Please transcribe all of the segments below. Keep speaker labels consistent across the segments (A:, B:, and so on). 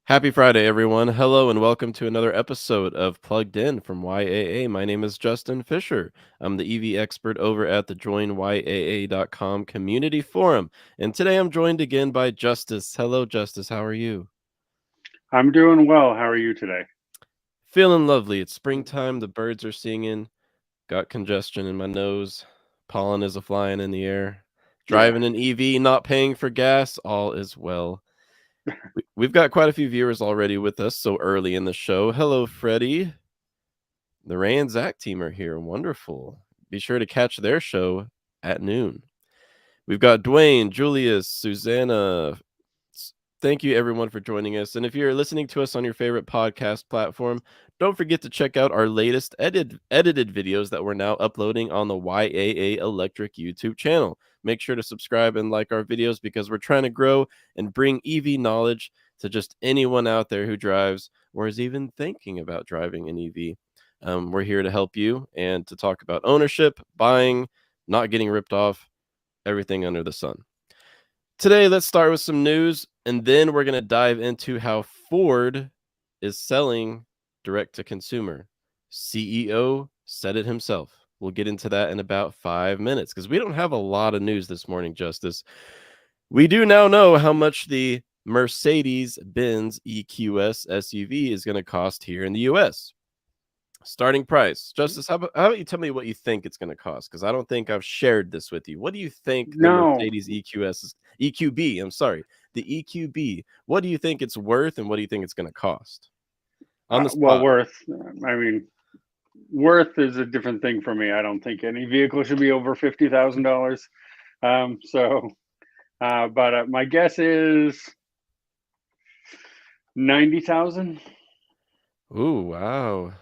A: Happy Friday, everyone. Hello, and welcome to another episode of Plugged In from YAA. My name is Justin Fisher. I'm the EV expert over at the joinyaa.com community forum. And today I'm joined again by Justice. Hello, Justice. How are you?
B: I'm doing well. How are you today?
A: Feeling lovely. It's springtime. The birds are singing. Got congestion in my nose. Pollen is a flying in the air.
B: Yeah.
A: Driving an EV, not paying for gas. All is well. We've got quite a few viewers already with us so early in the show. Hello, Freddie. The Ray and Zach team are here. Wonderful. Be sure to catch their show at noon. We've got Dwayne, Julius, Susanna. Thank you, everyone, for joining us. And if you're listening to us on your favorite podcast platform, don't forget to check out our latest edited videos that we're now uploading on the YAA Electric YouTube channel. Make sure to subscribe and like our videos because we're trying to grow and bring EV knowledge to just anyone out there who drives or is even thinking about driving an EV. We're here to help you and to talk about ownership, buying, not getting ripped off, everything under the sun. Today, let's start with some news, and then we're going to dive into how Ford is selling direct to consumer. CEO said it himself. We'll get into that in about 5 minutes because we don't have a lot of news this morning, Justice. We do now know how much the Mercedes-Benz EQS SUV is going to cost here in the US. Starting price. Justice, how about you tell me what you think it's going to cost? Because I don't think I've shared this with you. What do you think the
B: No.
A: Mercedes EQB, I'm sorry, the EQB, what do you think it's worth and what do you think it's going to cost? On the
B: Well,
A: spot.
B: worth. I mean, worth is a different thing for me. I don't think any vehicle should be over $50,000. But my guess is 90,000.
A: Ooh, wow.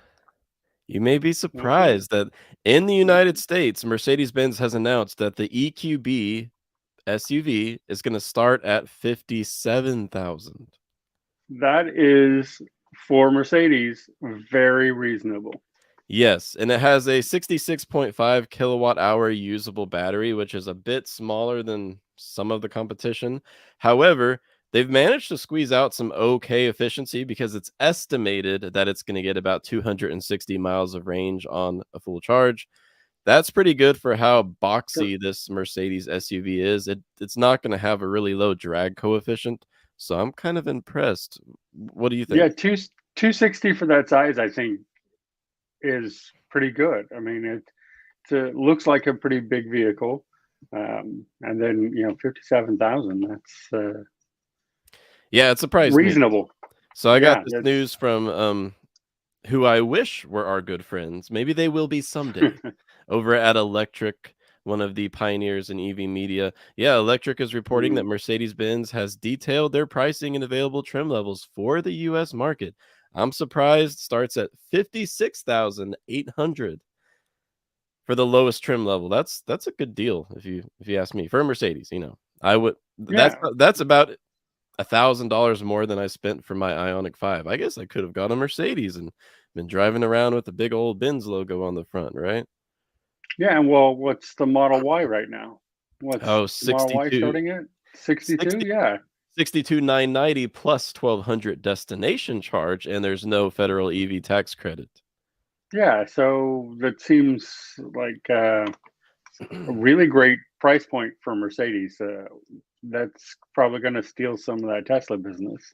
A: You may be
B: Okay.
A: surprised that in the United States, Mercedes-Benz has announced that the EQB SUV is going to start at 57,000.
B: That is for Mercedes very reasonable.
A: Yes, and it has a 66.5 kilowatt hour usable battery, which is a bit smaller than some of the competition. However, they've managed to squeeze out some okay efficiency because it's estimated that it's going to get about 260 miles of range on a full charge. That's pretty good for how boxy this Mercedes SUV is. It's not going to have a really low drag coefficient, so I'm kind of impressed. What do you think?
B: Yeah, 260 for that size, I think, is pretty good. I mean, it looks like a pretty big vehicle. And then 57,000. That's
A: Yeah, it surprised me.
B: reasonable.
A: So I got
B: Yeah,
A: this
B: that's
A: news from who I wish were our good friends. Maybe they will be someday. Over at Electric, one of the pioneers in EV media. Yeah, Electric is reporting that Mercedes-Benz has detailed their pricing and available trim levels for the US market. I'm surprised starts at 56,800 for the lowest trim level. That's a good deal if you ask me. For Mercedes, I would
B: yeah,
A: that's about $1,000 more than I spent for my Ioniq 5. I guess I could have got a Mercedes and been driving around with the big old Benz logo on the front, right?
B: yeah. And well, what's the Model Y right now? What's
A: Oh,
B: the Model Y
A: 62,
B: starting at? 62?
A: 60,
B: Yeah,
A: 62,990 plus 1,200 destination charge, and there's no federal EV tax credit.
B: yeah. So that seems like a really great price point for Mercedes. That's probably going to steal some of that Tesla business.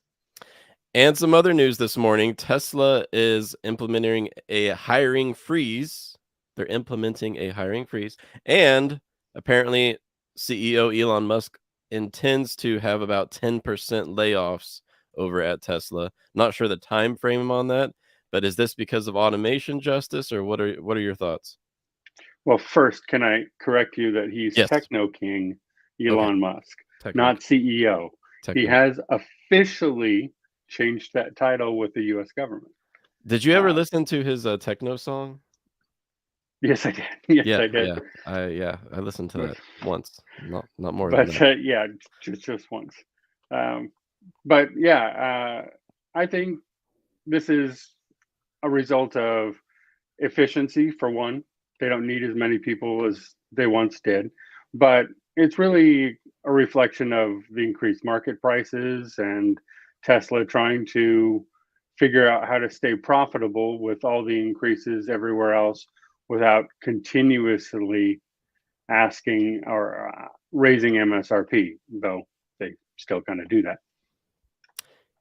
A: And some other news this morning, Tesla is implementing a hiring freeze. They're implementing a hiring freeze. And apparently, CEO Elon Musk intends to have about 10% layoffs over at Tesla. Not sure the time frame on that, but is this because of automation, Justice, or what are your thoughts?
B: Well, first, can I correct you that he's
A: Yes.
B: Techno King
A: Okay.
B: Elon Musk,
A: Techno.
B: not CEO. He
A: Techno.
B: has officially changed that title with the US government.
A: Did you ever
B: Uh,
A: listen to his techno song?
B: yes, I did. Yes,
A: Yeah,
B: I did.
A: I listened to
B: But,
A: that once, not more than that.
B: yeah, just once. Um, but yeah, I think this is a result of efficiency for one. They don't need as many people as they once did, but it's really a reflection of the increased market prices and Tesla trying to figure out how to stay profitable with all the increases everywhere else without continuously asking or raising MSRP, though they still kind of do that.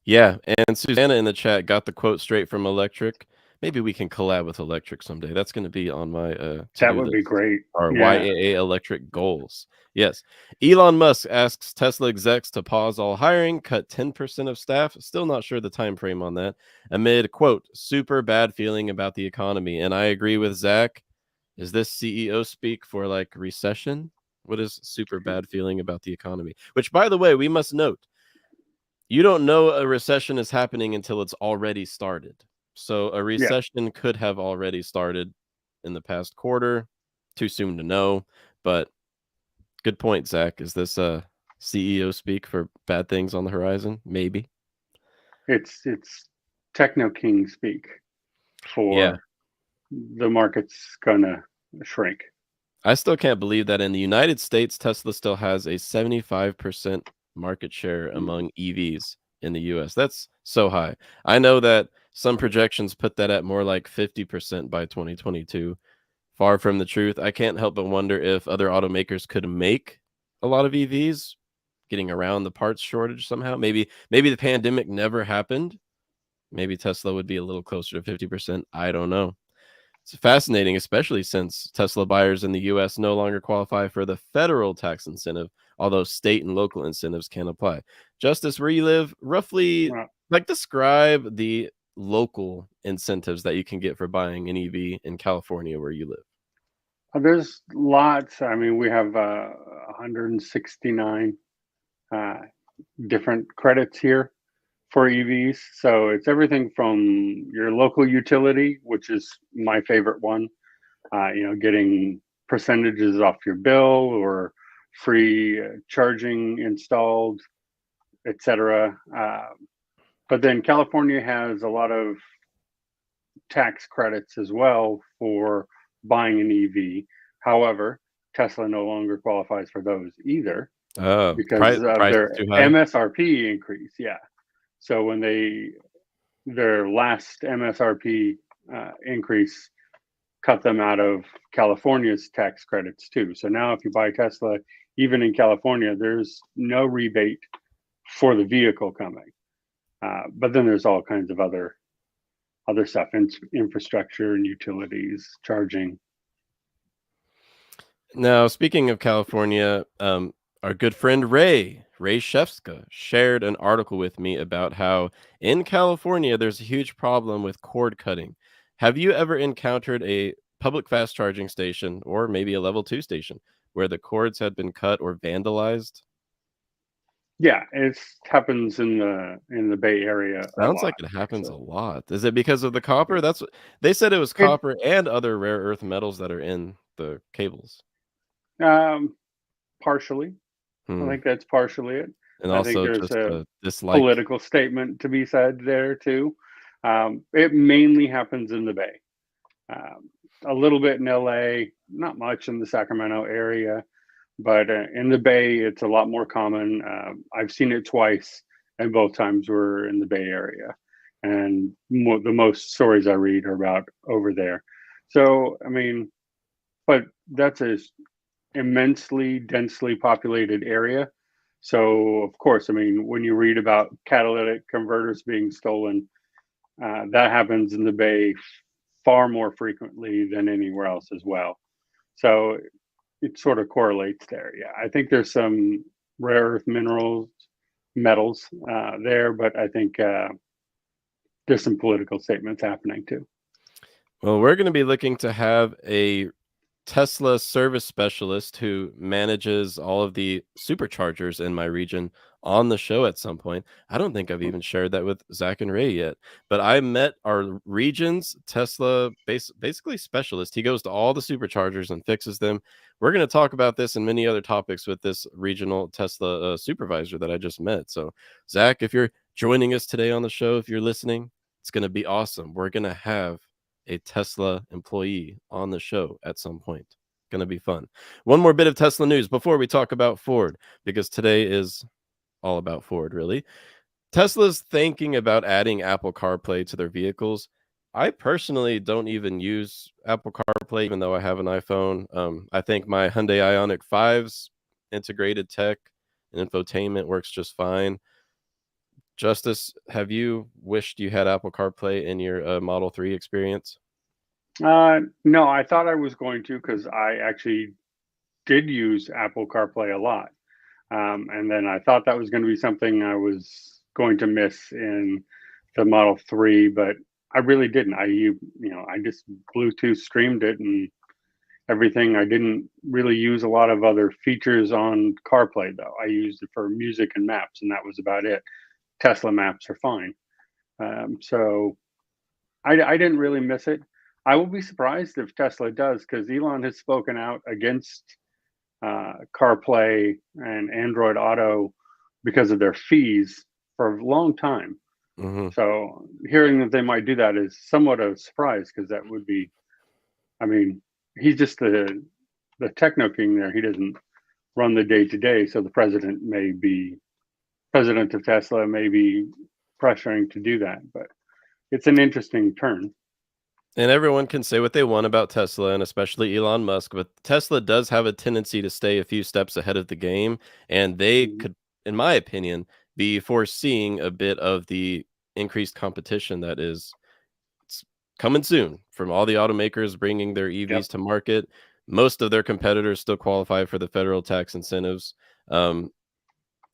A: Yeah, and Susanna in the chat got the quote straight from Electric. Maybe we can collab with Electric someday. That's going to be on my
B: That
A: to-do
B: would be
A: list.
B: great.
A: Our
B: Yeah.
A: YAA Electric goals. Yes. Elon Musk asks Tesla execs to pause all hiring, cut 10% of staff. Still not sure the time frame on that. Amid, quote, super bad feeling about the economy. And I agree with Zach. Is this CEO speak for like recession? What is super bad feeling about the economy? Which, by the way, we must note, you don't know a recession is happening until it's already started. So a
B: Yeah.
A: recession could have already started in the past quarter. Too soon to know, but good point, Zach. Is this a CEO speak for bad things on the horizon? Maybe.
B: It's techno king speak
A: Yeah.
B: for the market's gonna shrink.
A: I still can't believe that in the United States, Tesla still has a 75% market share among EVs in the US. That's so high. I know that some projections put that at more like 50% by 2022. Far from the truth. I can't help but wonder if other automakers could make a lot of EVs, getting around the parts shortage somehow. Maybe the pandemic never happened. Maybe Tesla would be a little closer to 50%. I don't know. It's fascinating, especially since Tesla buyers in the US no longer qualify for the federal tax incentive, although state and local incentives can apply. Justice, where you live, roughly
B: Well,
A: like describe the local incentives that you can get for buying an EV in California where you live.
B: there's lots. I mean, we have 169 uh, different credits here for EVs. So it's everything from your local utility, which is my favorite one, getting percentages off your bill or free charging installed, etc. But then California has a lot of tax credits as well for buying an EV. However, Tesla no longer qualifies for those either
A: Oh,
B: because of
A: price is
B: their
A: too high?
B: MSRP increase. Yeah. So when their last MSRP increase cut them out of California's tax credits too. So now if you buy Tesla, even in California, there's no rebate for the vehicle coming. But then there's all kinds of other stuff, infrastructure and utilities, charging.
A: Now, speaking of California, our good friend Ray Shefska, shared an article with me about how in California there's a huge problem with cord cutting. Have you ever encountered a public fast charging station or maybe a level 2 station where the cords had been cut or vandalized?
B: Yeah, it happens in the Bay Area a
A: Sounds like
B: lot,
A: it happens a
B: actually.
A: lot. Is it because of the copper? That's what they said. It was
B: It
A: copper and other rare earth metals that are in the cables.
B: um, partially. I
A: Hmm.
B: think that's partially it.
A: And
B: I think
A: also
B: there's
A: just
B: a
A: a dislike.
B: political statement to be said there too. It mainly happens in the Bay. Um, a little bit in LA, not much in the Sacramento area, but in the Bay, it's a lot more common. I've seen it twice, and both times were in the Bay Area. And the most stories I read are about over there. So, I mean, but that's a immensely densely populated area. So, of course, I mean, when you read about catalytic converters being stolen, that happens in the Bay far more frequently than anywhere else as well. So it sort of correlates there. Yeah, I think there's some rare earth minerals, metals there, but I think there's some political statements happening too.
A: Well, we're going to be looking to have a Tesla service specialist who manages all of the superchargers in my region on the show at some point. I don't think I've even shared that with Zach and Ray yet, but I met our region's Tesla basically specialist. He goes to all the superchargers and fixes them. We're going to talk about this and many other topics with this regional Tesla supervisor that I just met. So, Zach, if you're joining us today on the show, if you're listening, it's going to be awesome. We're going to have a Tesla employee on the show at some point. Going to be fun. One more bit of Tesla news before we talk about Ford, because today is all about Ford, really. Tesla's thinking about adding Apple CarPlay to their vehicles. I personally don't even use Apple CarPlay, even though I have an iPhone. I think my Hyundai Ioniq 5's integrated tech and infotainment works just fine. Justice, have you wished you had Apple CarPlay in your Model 3 experience?
B: No, I thought I was going to because I actually did use Apple CarPlay a lot. And then I thought that was going to be something I was going to miss in the Model 3, but I really didn't. I just Bluetooth streamed it and everything. I didn't really use a lot of other features on CarPlay though. I used it for music and maps, and that was about it. Tesla maps are fine. So I didn't really miss it. I will be surprised if Tesla does, because Elon has spoken out against CarPlay and Android Auto because of their fees for a long time.
A: Mm-hmm.
B: So hearing that they might do that is somewhat of a surprise, because that would be, I mean, he's just the techno king there. He doesn't run the day to day. So the president of Tesla may be pressuring to do that, but it's an interesting turn.
A: And everyone can say what they want about Tesla, and especially Elon Musk, but Tesla does have a tendency to stay a few steps ahead of the game, and they
B: Mhm.
A: could, in my opinion, be foreseeing a bit of the increased competition that is coming soon from all the automakers bringing their
B: Yep.
A: EVs to market. Most of their competitors still qualify for the federal tax incentives. Um,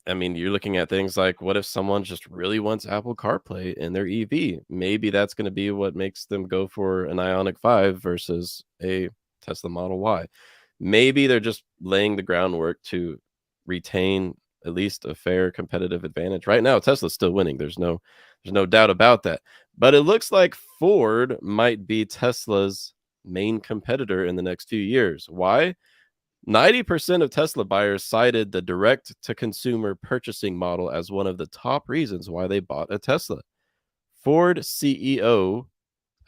A: I mean, you're looking at things like, what if someone just really wants Apple CarPlay in their EV? Maybe that's going to be what makes them go for an Ioniq 5 versus a Tesla Model Y. Maybe they're just laying the groundwork to retain at least a fair competitive advantage. Right now, Tesla's still winning. There's no doubt about that. But it looks like Ford might be Tesla's main competitor in the next few years. Why? 90% of Tesla buyers cited the direct to consumer purchasing model as one of the top reasons why they bought a Tesla. Ford CEO,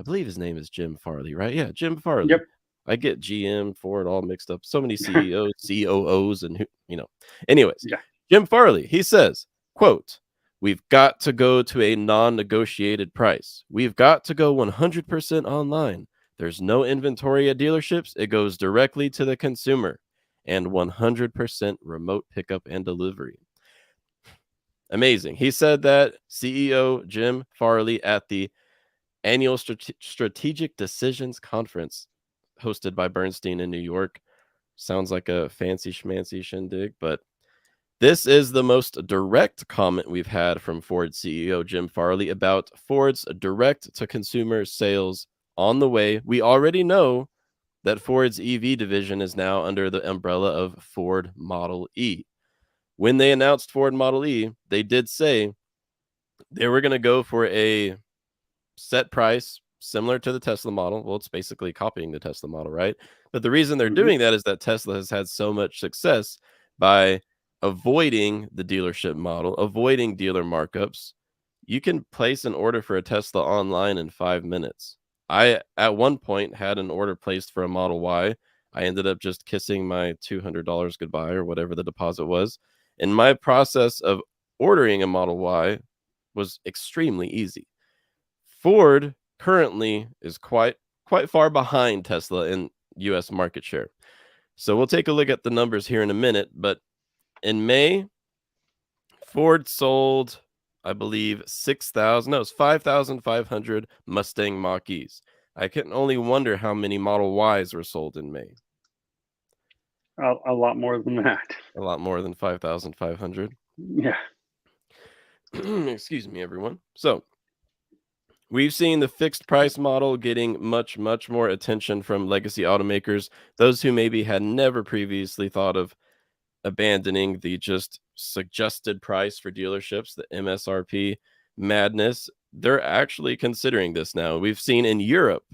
A: I believe his name is Jim Farley, right? Yeah, Jim Farley.
B: Yep.
A: I get GM, Ford all mixed up. So many CEOs, COOs, and Anyways,
B: Yeah.
A: Jim Farley, he says, quote, "We've got to go to a non-negotiated price. We've got to go 100% online. There's no inventory at dealerships. It goes directly to the consumer, and 100% remote pickup and delivery." Amazing. He said that, CEO Jim Farley, at the annual Strategic Decisions Conference hosted by Bernstein in New York. Sounds like a fancy schmancy shindig, but this is the most direct comment we've had from Ford CEO Jim Farley about Ford's direct to consumer sales on the way. We already know that Ford's EV division is now under the umbrella of Ford Model E. When they announced Ford Model E, they did say they were going to go for a set price similar to the Tesla model. Well, it's basically copying the Tesla model, right? But the reason they're
B: Hmm.
A: doing that is that Tesla has had so much success by avoiding the dealership model, avoiding dealer markups. You can place an order for a Tesla online in 5 minutes. I, at one point, had an order placed for a Model Y. I ended up just kissing my $200 goodbye or whatever the deposit was. And my process of ordering a Model Y was extremely easy. Ford currently is quite far behind Tesla in US market share. So we'll take a look at the numbers here in a minute, but in May, Ford sold, I believe, 6,000, no, it's 5,500 Mustang Mach-E's. I can only wonder how many Model Ys were sold in May.
B: A lot more than that.
A: A lot more than 5,500.
B: Yeah.
A: Excuse me, everyone. So we've seen the fixed price model getting much more attention from legacy automakers, those who maybe had never previously thought of abandoning the just suggested price for dealerships, the MSRP madness. They're actually considering this now. We've seen in Europe,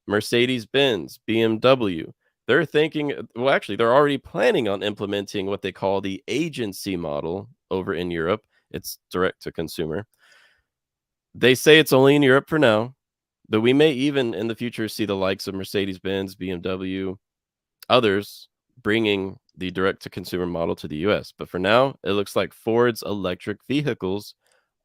A: Mercedes-Benz, BMW, they're thinking, well, actually, they're already planning on implementing what they call the agency model over in Europe. It's direct to consumer. They say it's only in Europe for now, but we may even in the future see the likes of Mercedes-Benz, BMW, others bringing the direct to consumer model to the US. But for now, it looks like Ford's electric vehicles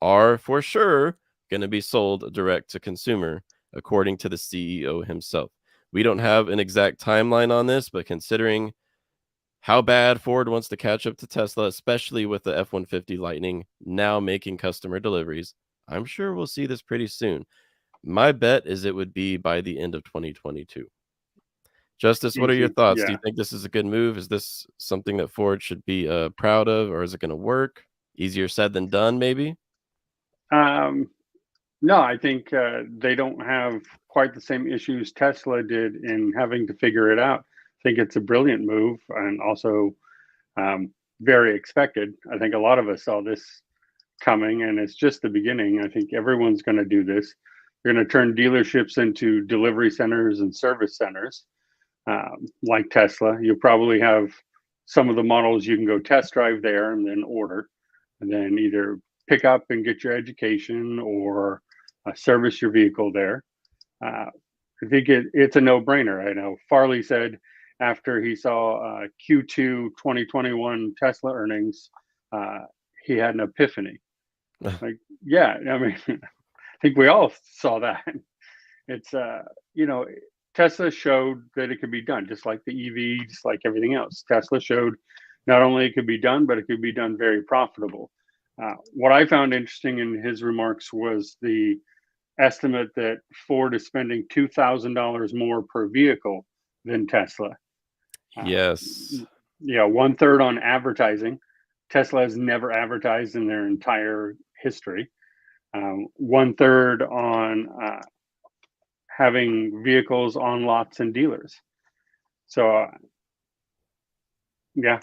A: are for sure going to be sold direct to consumer, according to the CEO himself. We don't have an exact timeline on this, but considering how bad Ford wants to catch up to Tesla, especially with the F-150 Lightning now making customer deliveries, I'm sure we'll see this pretty soon. My bet is it would be by the end of 2022. Justice, what are your
B: Easy.
A: thoughts? Do
B: Yeah.
A: you think this is a good move? Is this something that Ford should be proud of, or is it going to work? Easier said than done, maybe?
B: No, I think they don't have quite the same issues Tesla did in having to figure it out. I think it's a brilliant move and also very expected. I think a lot of us saw this coming, and it's just the beginning. I think everyone's going to do this. They're going to turn dealerships into delivery centers and service centers, like Tesla. You'll probably have some of the models you can go test drive there and then order, and then either pick up and get your education or service your vehicle there. I think it's a no-brainer. I know Farley said after he saw Q2 2021 Tesla earnings, he had an epiphany. Like, yeah, I mean, I think we all saw that. It's Tesla showed that it could be done, just like the EV, just like everything else. Tesla showed not only it could be done, but it could be done very profitable. What I found interesting in his remarks was the estimate that Ford is spending $2,000 more per vehicle than Tesla.
A: Yes.
B: Yeah, 1/3 on advertising. Tesla has never advertised in their entire history. 1/3 on having vehicles on lots and dealers. So, yeah.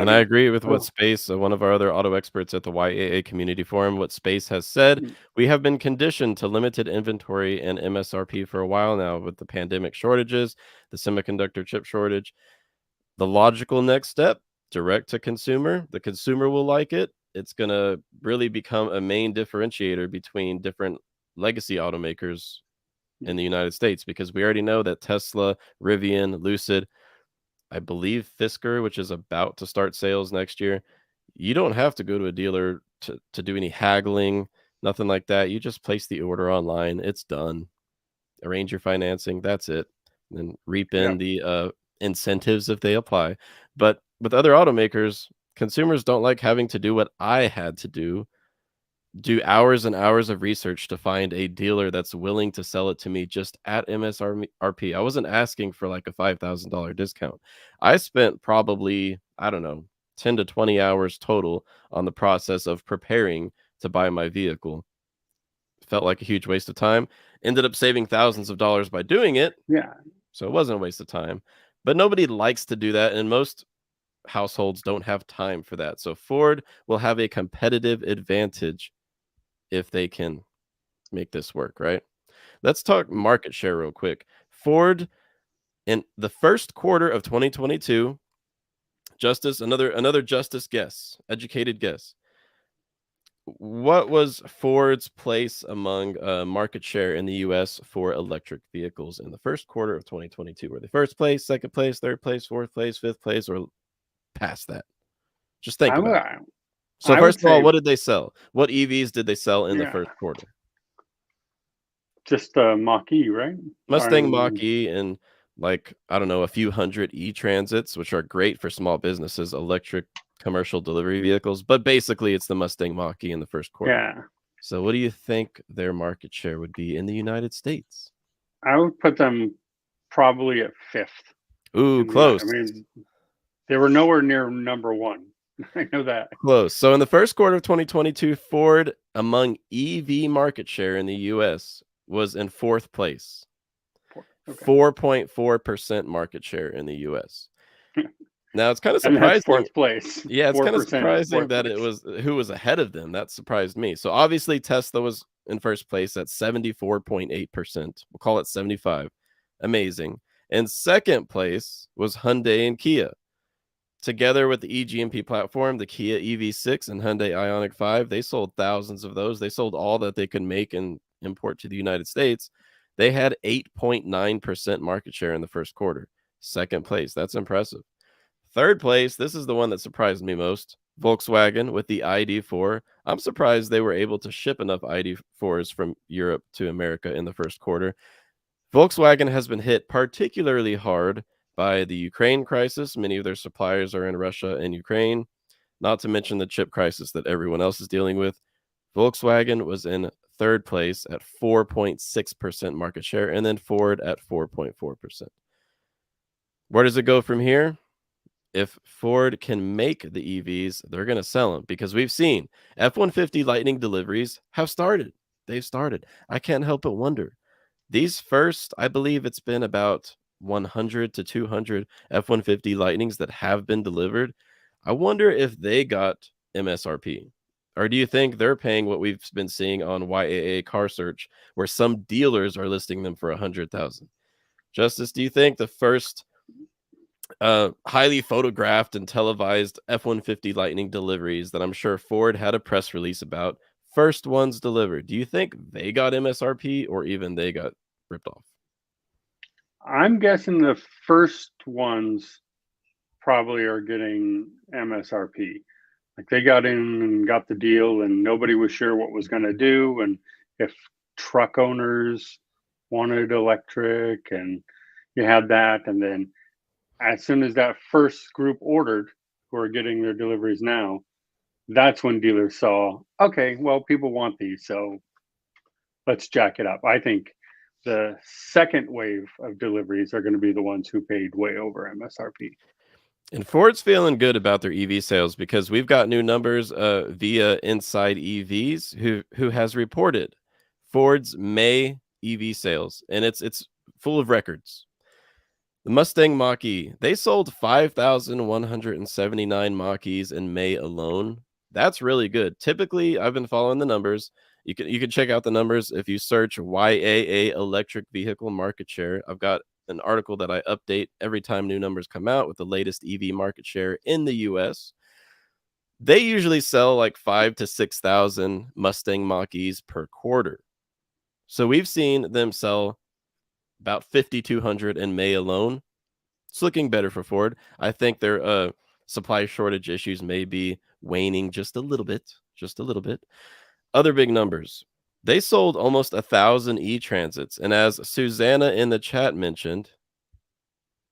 A: And I agree with what Space, one of our other auto experts at the YAA Community Forum, what Space has said. We have been conditioned to limited inventory and MSRP for a while now with the pandemic shortages, the semiconductor chip shortage. The logical next step, direct to consumer. The consumer will like it. It's going to really become a main differentiator between different legacy automakers in the United States, because we already know that Tesla, Rivian, Lucid, I believe Fisker, which is about to start sales next year, you don't have to go to a dealer to do any haggling, nothing like that. You just place the order online. It's done. Arrange your financing. That's it. And then reap in the incentives if they apply. But with other automakers, consumers don't like having to do what I had to do hours and hours of research to find a dealer that's willing to sell it to me just at MSRP. I wasn't asking for like a $5,000 discount. I spent probably, I don't know, 10 to 20 hours total on the process of preparing to buy my vehicle. Felt like a huge waste of time. Ended up saving thousands of dollars by doing it.
B: Yeah.
A: So it wasn't a waste of time. But nobody likes to do that, and most households don't have time for that. So Ford will have a competitive advantage if they can make this work, right? Let's talk market share real quick. Ford in the first quarter of 2022, Justice, another Justice guess, educated guess. What was Ford's place among market share in the US for electric vehicles in the first quarter of 2022? Were they first place, second place, third place, fourth place, fifth place, or past that? Just think about it. So
B: I
A: first
B: would
A: of all,
B: say,
A: what did they sell? What EVs did they sell in the
B: yeah,
A: first quarter?
B: just Mach-E, right?
A: Mustang Mach-E and like, I don't know, a few hundred E-Transits, which are great for small businesses, electric commercial delivery vehicles. But basically, it's the Mustang Mach-E in the first quarter.
B: Yeah.
A: So what do you think their market share would be in the United States?
B: I would put them probably at fifth.
A: Ooh, close.
B: I mean, they were nowhere near number one. I know that.
A: Close. So in the first quarter of 2022, Ford among EV market share in the US was in fourth place. 4.4% market share in the US. Now it's kind of surprising.
B: And that's fourth place.
A: Yeah, it's kind of surprising that
B: place.
A: it was who was ahead of them. That surprised me. So obviously Tesla was in first place at 74.8%. We'll call it 75. Amazing. And second place was Hyundai and Kia. Together with the eGMP platform, the Kia EV6 and Hyundai Ioniq 5, they sold thousands of those. They sold all that they could make and import to the United States. They had 8.9% market share in the first quarter. Second place. That's impressive. Third place, this is the one that surprised me most. Volkswagen with the ID4. I'm surprised they were able to ship enough ID4s from Europe to America in the first quarter. Volkswagen has been hit particularly hard by the Ukraine crisis. Many of their suppliers are in Russia and Ukraine, not to mention the chip crisis that everyone else is dealing with. Volkswagen was in third place at 4.6% market share, and then Ford at 4.4%. Where does it go from here? If Ford can make the EVs, they're going to sell them, because we've seen F-150 Lightning deliveries have started. They've started. I can't help but wonder. These first, I believe it's been about 100 to 200 F-150 Lightnings that have been delivered. I wonder if they got MSRP. Or do you think they're paying what we've been seeing on YAA Car Search, where some dealers are listing them for 100,000? Justice, do you think the first highly photographed and televised F-150 Lightning deliveries that I'm sure Ford had a press release about, first ones delivered, do you think they got MSRP or even they got ripped off?
B: I'm guessing the first ones probably are getting MSRP. Like they got in and got the deal, and nobody was sure what was going to do, and if truck owners wanted electric, and you had that, and then as soon as that first group ordered, who are getting their deliveries now, that's when dealers saw, okay, well, people want these, so let's jack it up. I think the second wave of deliveries are going to be the ones who paid way over MSRP.
A: And Ford's feeling good about their EV sales because we've got new numbers via Inside EVs, who has reported Ford's May EV sales, and it's full of records. The Mustang Mach-E, they sold 5,179 Mach-E's in May alone. That's really good. Typically, I've been following the numbers. You can check out the numbers if you search YAA Electric Vehicle Market Share. I've got an article that I update every time new numbers come out with the latest EV market share in the US. They usually sell like 5 to 6,000 Mustang Mach-E's per quarter. So we've seen them sell about 5,200 in May alone. It's looking better for Ford. I think their supply shortage issues may be waning just a little bit, just a little bit. Other big numbers. They sold almost 1,000 ETransits, and as Susanna in the chat mentioned,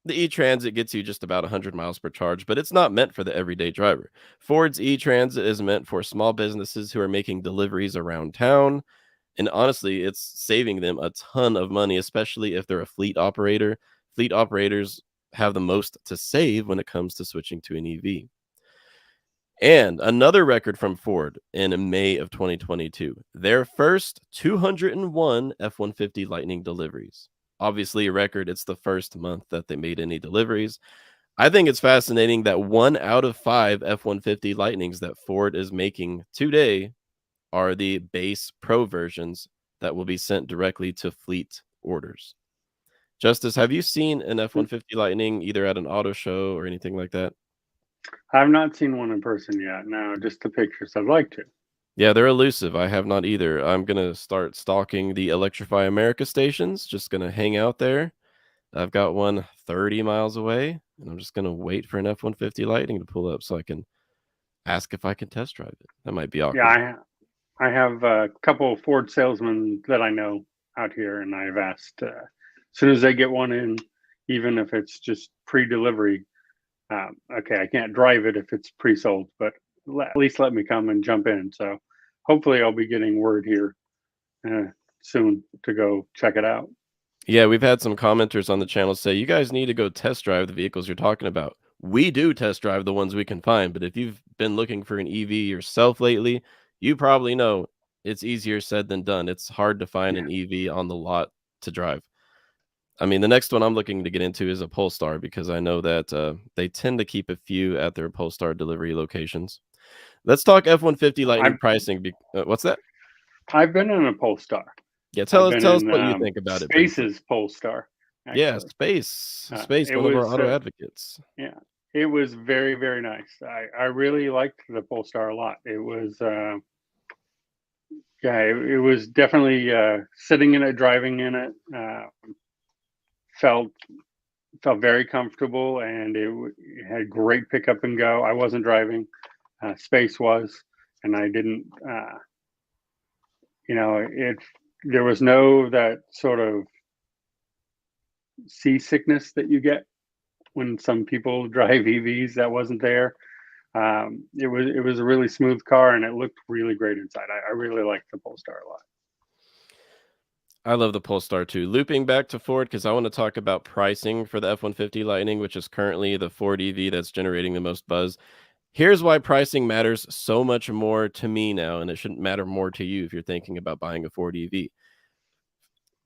A: the ETransit gets you just about 100 miles per charge, but it's not meant for the everyday driver. Ford's ETransit is meant for small businesses who are making deliveries around town. And honestly, it's saving them a ton of money, especially if they're a fleet operator. Fleet operators have the most to save when it comes to switching to an EV. And another record from Ford in May of 2022, their first 201 F-150 Lightning deliveries. Obviously a record. It's the first month that they made any deliveries. I think it's fascinating that 1 out of 5 F-150 Lightnings that Ford is making today are the base Pro versions that will be sent directly to fleet orders. Justice, have you seen an F-150 Lightning either at an auto show or anything like that?
B: I've not seen one in person yet. No, just the pictures. I'd like to.
A: Yeah, they're elusive. I have not either. I'm going to start stalking the Electrify America stations, just going to hang out there. I've got one 30 miles away, and I'm just going to wait for an F-150 Lightning to pull up so I can ask if I can test drive it. That might be awkward.
B: Yeah, I have a couple of Ford salesmen that I know out here, and I've asked as soon as they get one in, even if it's just pre-delivery. Okay, I can't drive it if it's pre-sold, but at least let me come and jump in. So hopefully I'll be getting word here soon to go check it out.
A: Yeah, we've had some commenters on the channel say, you guys need to go test drive the vehicles you're talking about. We do test drive the ones we can find, but if you've been looking for an EV yourself lately, you probably know it's easier said than done. It's hard to find an EV on the lot to drive. I mean, the next one I'm looking to get into is a Polestar because I know that they tend to keep a few at their Polestar delivery locations. Let's talk F-150 Lightning pricing. What's that?
B: I've been in a Polestar.
A: Yeah,
B: I've
A: tell
B: been
A: us
B: in
A: what you think about it briefly.
B: Space's Polestar.
A: Yeah,
B: Actually,
A: Space,
B: it
A: one of our
B: was
A: auto advocates.
B: yeah, it was very, very nice. I really liked the Polestar a lot. It was it was definitely sitting in it, driving in it, felt very comfortable, and it had great pickup and go. I wasn't driving, space was, and I didn't, it. There was no that sort of seasickness that you get when some people drive EVs. That wasn't there. It was a really smooth car, and it looked really great inside. I really liked the Polestar a lot.
A: I love the Polestar too. Looping back to Ford, because I want to talk about pricing for the F-150 Lightning, which is currently the Ford EV that's generating the most buzz. Here's why pricing matters so much more to me now, and it shouldn't matter more to you if you're thinking about buying a Ford EV.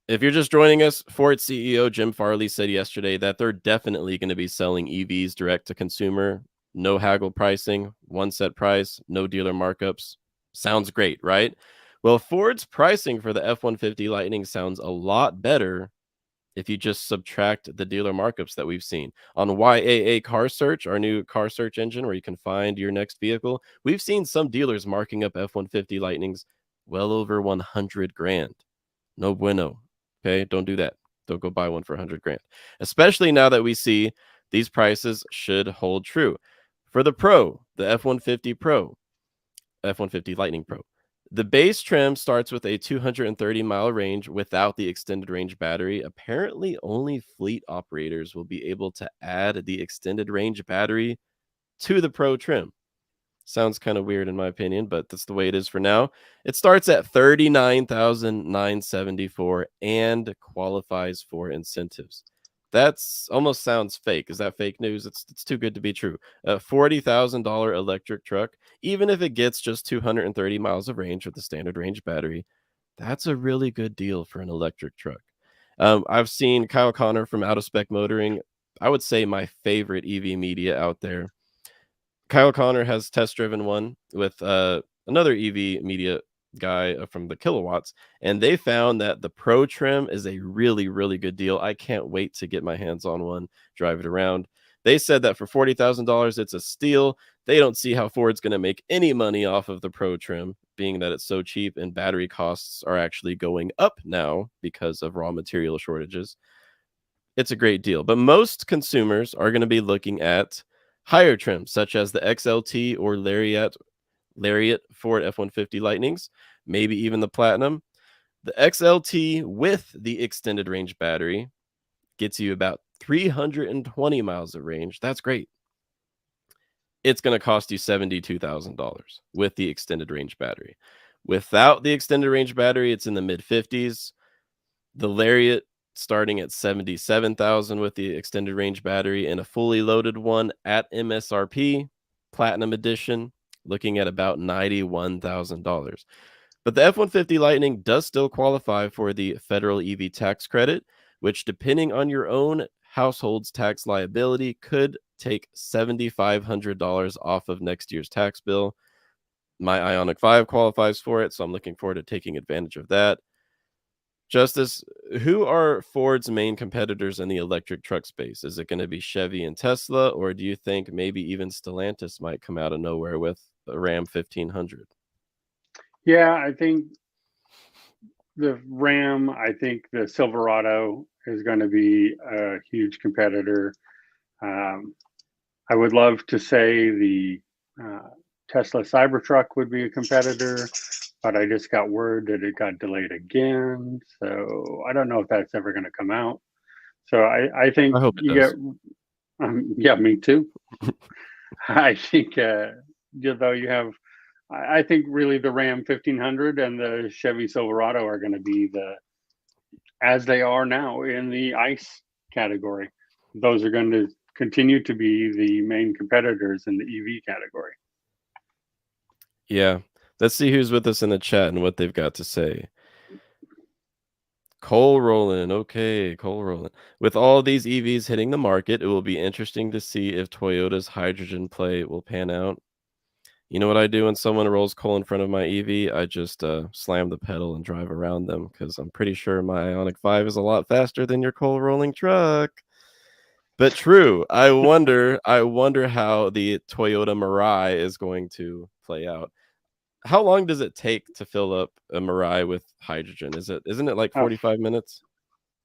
A: If you're just joining us, Ford CEO Jim Farley said yesterday that they're definitely going to be selling EVs direct to consumer, no haggle pricing, one set price, no dealer markups. Sounds great, right? Well, Ford's pricing for the F-150 Lightning sounds a lot better if you just subtract the dealer markups that we've seen. On YAA Car Search, our new car search engine where you can find your next vehicle, we've seen some dealers marking up F-150 Lightnings well over 100 grand. No bueno. Okay, don't do that. Don't go buy one for 100 grand. Especially now that we see these prices should hold true. For the Pro, the F-150 Pro, F-150 Lightning Pro, the base trim starts with a 230-mile range without the extended range battery. Apparently, only fleet operators will be able to add the extended range battery to the Pro trim. Sounds kind of weird in my opinion, but that's the way it is for now. It starts at $39,974 and qualifies for incentives. That's almost sounds fake. Is that fake news? It's too good to be true. A $40,000 electric truck, even if it gets just 230 miles of range with the standard range battery, that's a really good deal for an electric truck. I've seen Kyle Connor from Out of Spec Motoring, I would say my favorite EV media out there. Kyle Connor has test driven one with another EV media guy from the Kilowatts, and they found that the Pro trim is a really, really good deal. I can't wait to get my hands on one, drive it around. They said that for $40,000, it's a steal. They don't see how Ford's going to make any money off of the Pro trim, being that it's so cheap and battery costs are actually going up now because of raw material shortages. It's a great deal, but most consumers are going to be looking at higher trims such as the XLT or Lariat Ford F-150 Lightnings, maybe even the Platinum. The XLT with the extended range battery gets you about 320 miles of range. That's great. It's going to cost you $72,000 with the extended range battery. Without the extended range battery, it's in the mid 50s. The Lariat starting at 77,000 with the extended range battery, and a fully loaded one at MSRP, Platinum Edition, looking at about $91,000. But the F-150 Lightning does still qualify for the federal EV tax credit, which, depending on your own household's tax liability, could take $7,500 off of next year's tax bill. My Ioniq 5 qualifies for it, so I'm looking forward to taking advantage of that. Justice, who are Ford's main competitors in the electric truck space? Is it going to be Chevy and Tesla, or do you think maybe even Stellantis might come out of nowhere with a Ram 1500?
B: Yeah, I think the Ram, I think the Silverado is going to be a huge competitor. I would love to say the Tesla Cybertruck would be a competitor, but I just got word that it got delayed again. So I don't know if that's ever going to come out. So I think
A: I hope it
B: you
A: does.
B: get, yeah, me too. I think, though you have, I think really the Ram 1500 and the Chevy Silverado are going to be as they are now in the ICE category. Those are going to continue to be the main competitors in the EV category.
A: Yeah. Let's see who's with us in the chat and what they've got to say. Cole Roland. Okay, Cole Roland. With all these EVs hitting the market, it will be interesting to see if Toyota's hydrogen play will pan out. You know what I do when someone rolls coal in front of my EV? I just slam the pedal and drive around them because I'm pretty sure my Ioniq 5 is a lot faster than your coal rolling truck. But true, I wonder how the Toyota Mirai is going to play out. How long does it take to fill up a Mirai with hydrogen? Isn't it like 45 minutes?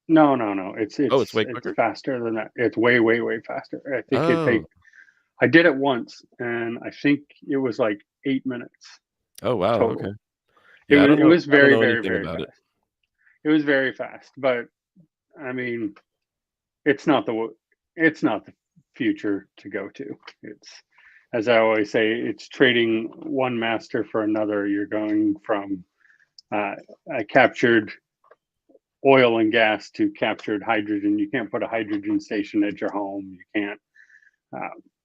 B: No. It's
A: Oh, it's way quicker?
B: faster than that. It's way faster. I think it
A: Oh.
B: takes I did it once, and I think it was like 8 minutes
A: Oh, wow, okay.
B: total.
A: Yeah, I don't
B: It
A: know
B: was
A: I don't
B: very,
A: know
B: very,
A: anything
B: very
A: about it.
B: fast. It was very fast, but I mean, it's not it's not the future to go to. It's, as I always say, it's trading one master for another. You're going from uh, a captured oil and gas to captured hydrogen. You can't put a hydrogen station at your home. You can't.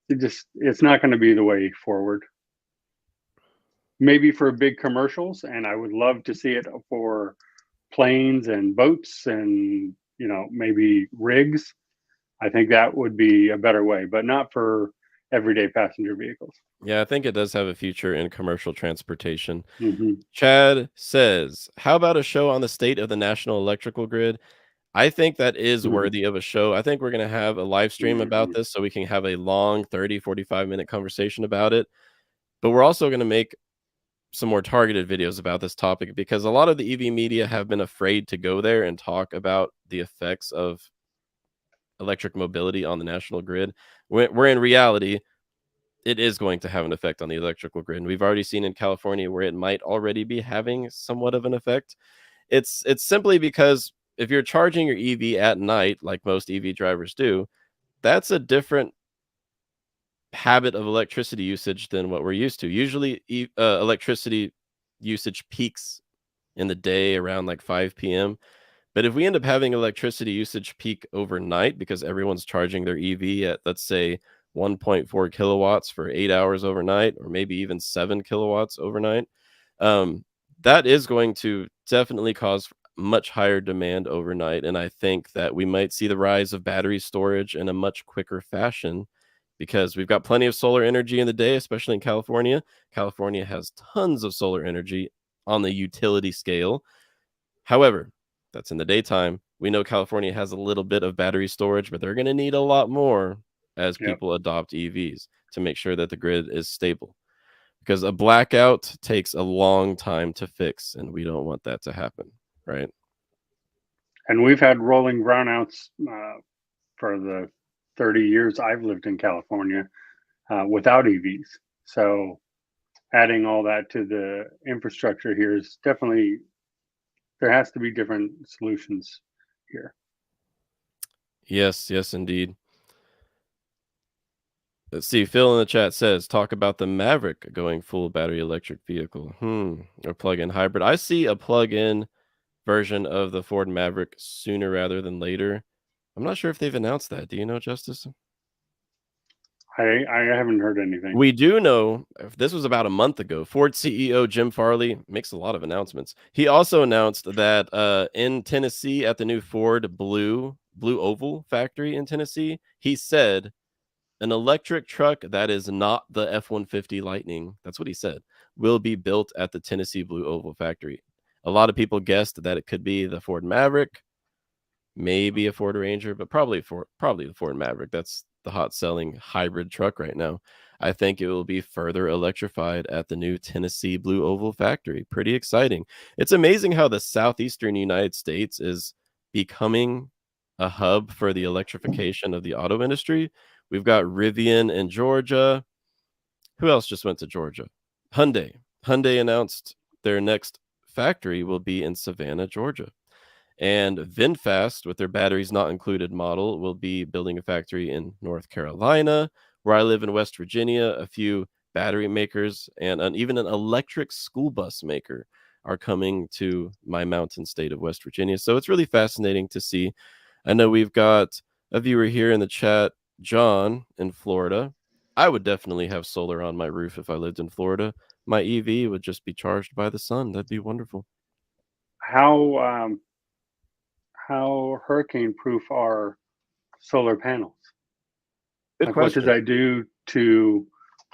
B: It's not going to be the way forward. Maybe for big commercials, and I would love to see it for planes and boats and maybe rigs. I think that would be a better way, but not for everyday passenger vehicles.
A: Yeah, I think it does have a future in commercial transportation.
B: Hmm.
A: Chad says, "How about a show on the state of the national electrical grid?" I think that is
B: Hmm.
A: worthy of a show. I think we're gonna have a live stream about
B: Hmm.
A: this so we can have a long 30, 45-minute conversation about it. But we're also gonna make some more targeted videos about this topic because a lot of the EV media have been afraid to go there and talk about the effects of electric mobility on the national grid. Where in reality, it is going to have an effect on the electrical grid. And we've already seen in California where it might already be having somewhat of an effect. It's simply because if you're charging your EV at night, like most EV drivers do, that's a different habit of electricity usage than what we're used to. Usually, electricity usage peaks in the day around like 5 p.m. But if we end up having electricity usage peak overnight because everyone's charging their EV at, let's say, 1.4 kilowatts for 8 hours overnight, or maybe even 7 kilowatts overnight, um, that is going to definitely cause much higher demand overnight. And I think that we might see the rise of battery storage in a much quicker fashion because we've got plenty of solar energy in the day, especially in California. California has tons of solar energy on the utility scale. However, that's in the daytime. We know California has a little bit of battery storage, but they're going to need a lot more as
B: Yep.
A: people adopt EVs to make sure that the grid is stable. Because a blackout takes a long time to fix, and we don't want that to happen, right?
B: And we've had rolling brownouts for the 30 years I've lived in California without EVs. So adding all that to the infrastructure here is definitely, there has to be different solutions here.
A: Yes, yes, indeed. Let's see. Phil in the chat says, talk about the Maverick going full battery electric vehicle. Or plug-in hybrid. I see a plug-in version of the Ford Maverick sooner rather than later. I'm not sure if they've announced that. Do you know, Justice?
B: I haven't heard anything.
A: We do know this was about a month ago. Ford CEO Jim Farley makes a lot of announcements. He also announced that in Tennessee at the new Ford Blue Oval factory in Tennessee, he said an electric truck that is not the F-150 Lightning, that's what he said, will be built at the Tennessee Blue Oval factory. A lot of people guessed that it could be the Ford Maverick, maybe a Ford Ranger, but probably the Ford Maverick. That's the hot selling hybrid truck right now. I think it will be further electrified at the new Tennessee Blue Oval factory. Pretty exciting. It's amazing how the southeastern United States is becoming a hub for the electrification of the auto industry. We've got Rivian in Georgia. Who else just went to Georgia? Hyundai. Hyundai announced their next factory will be in Savannah, Georgia. And VinFast, with their batteries not included model, will be building a factory in North Carolina. Where I live in West Virginia, a few battery makers and even an electric school bus maker are coming to my mountain state of West Virginia. So it's really fascinating to see. I know we've got a viewer here in the chat, John in Florida. I would definitely have solar on my roof if I lived in Florida. My EV would just be charged by the sun. That'd be wonderful.
B: How how hurricane proof are solar panels?
A: Good
B: Like, what does
A: question.
B: that do to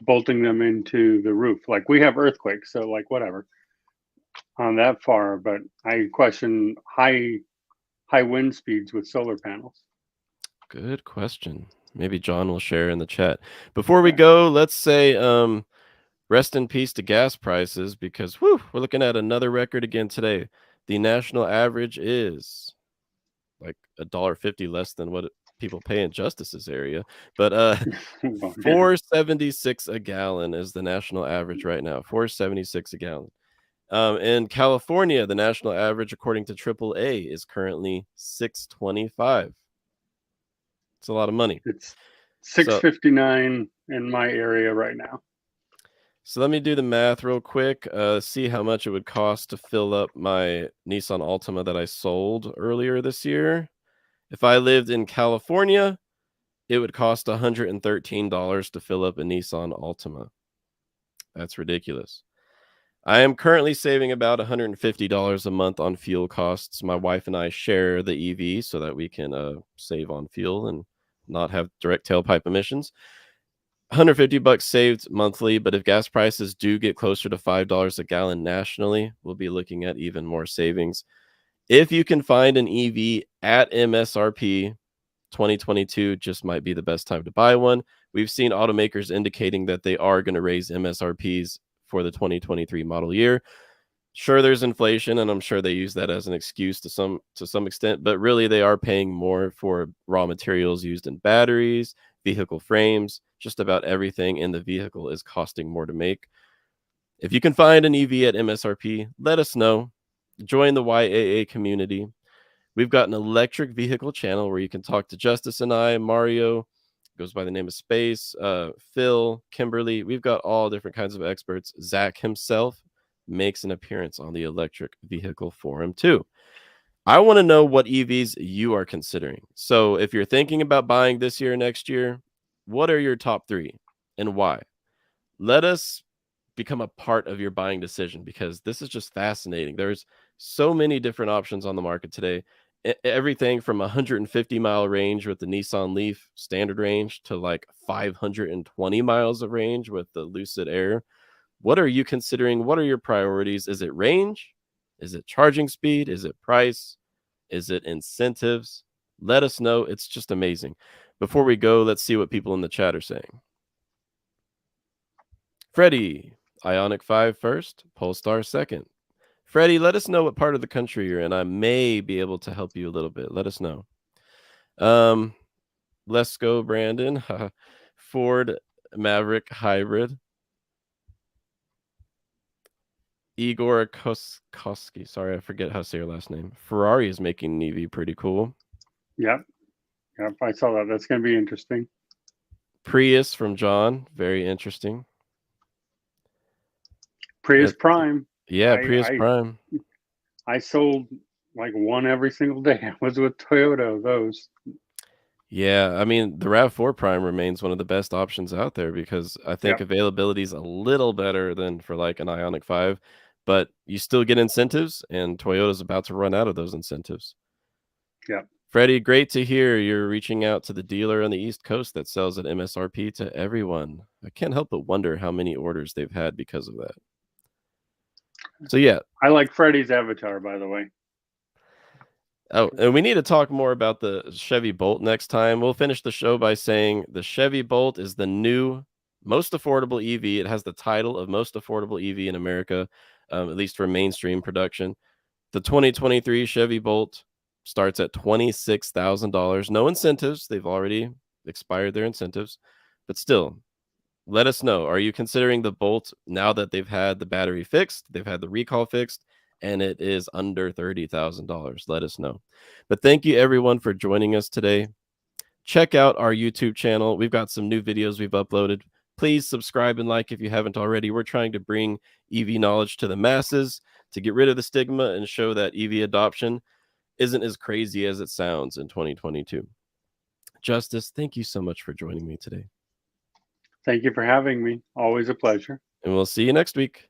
B: bolting them into the roof? Like, we have earthquakes, so like whatever on that far, but I question high wind speeds with solar panels.
A: Good question. Maybe John will share in the chat. Before we
B: Yeah.
A: go, let's say rest in peace to gas prices because we're looking at another record again today. The national average is like $1.50 less than what people pay in Justice's area. But
B: Well, yeah.
A: $4.76 a gallon is the national average right now. $4.76 a gallon. In California, the national average, according to AAA, is currently $6.25. It's a lot of money.
B: It's
A: So,
B: 6.59 in my area right now.
A: so let me do the math real quick. See how much it would cost to fill up my Nissan Altima that I sold earlier this year. If I lived in California, it would cost $113 to fill up a Nissan Altima. That's ridiculous. I am currently saving about $150 a month on fuel costs. My wife and I share the EV so that we can save on fuel and not have direct tailpipe emissions. $150 saved monthly, but if gas prices do get closer to $5 a gallon nationally, we'll be looking at even more savings. If you can find an EV at MSRP, 2022 just might be the best time to buy one. We've seen automakers indicating that they are going to raise MSRPs for the 2023 model year. Sure, there's inflation, and I'm sure they use that as an excuse to some extent, but really they are paying more for raw materials used in batteries, vehicle frames, just about everything in the vehicle is costing more to make. If you can find an EV at MSRP, let us know. Join the YAA community. We've got an electric vehicle channel where you can talk to Justice and I, Mario, goes by the name of Space, Phil, Kimberly. We've got all different kinds of experts. Zach himself makes an appearance on the electric vehicle forum too. I want to know what EVs you are considering. So if you're thinking about buying this year or next year, what are your top 3 and why? Let us become a part of your buying decision because this is just fascinating. There's so many different options on the market today. Everything from 150-mile range with the Nissan Leaf standard range to like 520 miles of range with the Lucid Air. What are you considering? What are your priorities? Is it range? Is it charging speed? Is it price? Is it incentives? Let us know. It's just amazing. Before we go, let's see what people in the chat are saying. Freddie, Ionic 5 first, Polestar second. Freddie, let us know what part of the country you're in. I may be able to help you a little bit. Let us know. Let's go, Brandon. Ford Maverick Hybrid. Igor Koski. Sorry, I forget how to say your last name. Ferrari is making an EV pretty cool.
B: Yep. I saw that. That's going to be interesting.
A: Prius from John. Very interesting.
B: Prius Prime.
A: Yeah, Prius Prime.
B: I sold like one every single day. I was with Toyota, those.
A: Yeah, I mean, the RAV4 Prime remains one of the best options out there because I think availability is a little better than for like an Ioniq 5, but you still get incentives, and Toyota's about to run out of those incentives.
B: Yeah.
A: Freddie, great to hear you're reaching out to the dealer on the East Coast that sells at MSRP to everyone. I can't help but wonder how many orders they've had because of that. So, yeah.
B: I like Freddie's avatar, by the way.
A: Oh, and we need to talk more about the Chevy Bolt next time. We'll finish the show by saying the Chevy Bolt is the new most affordable EV. It has the title of most affordable EV in America, at least for mainstream production. The 2023 Chevy Bolt starts at $26,000. No incentives. They've already expired their incentives. But still, let us know. Are you considering the Bolt now that they've had the battery fixed, they've had the recall fixed, and it is under $30,000? Let us know. But thank you, everyone, for joining us today. Check out our YouTube channel. We've got some new videos we've uploaded. Please subscribe and like if you haven't already. We're trying to bring EV knowledge to the masses to get rid of the stigma and show that EV adoption isn't as crazy as it sounds in 2022. Justice, thank you so much for joining me today.
B: Thank you for having me. Always a pleasure.
A: And we'll see you next week.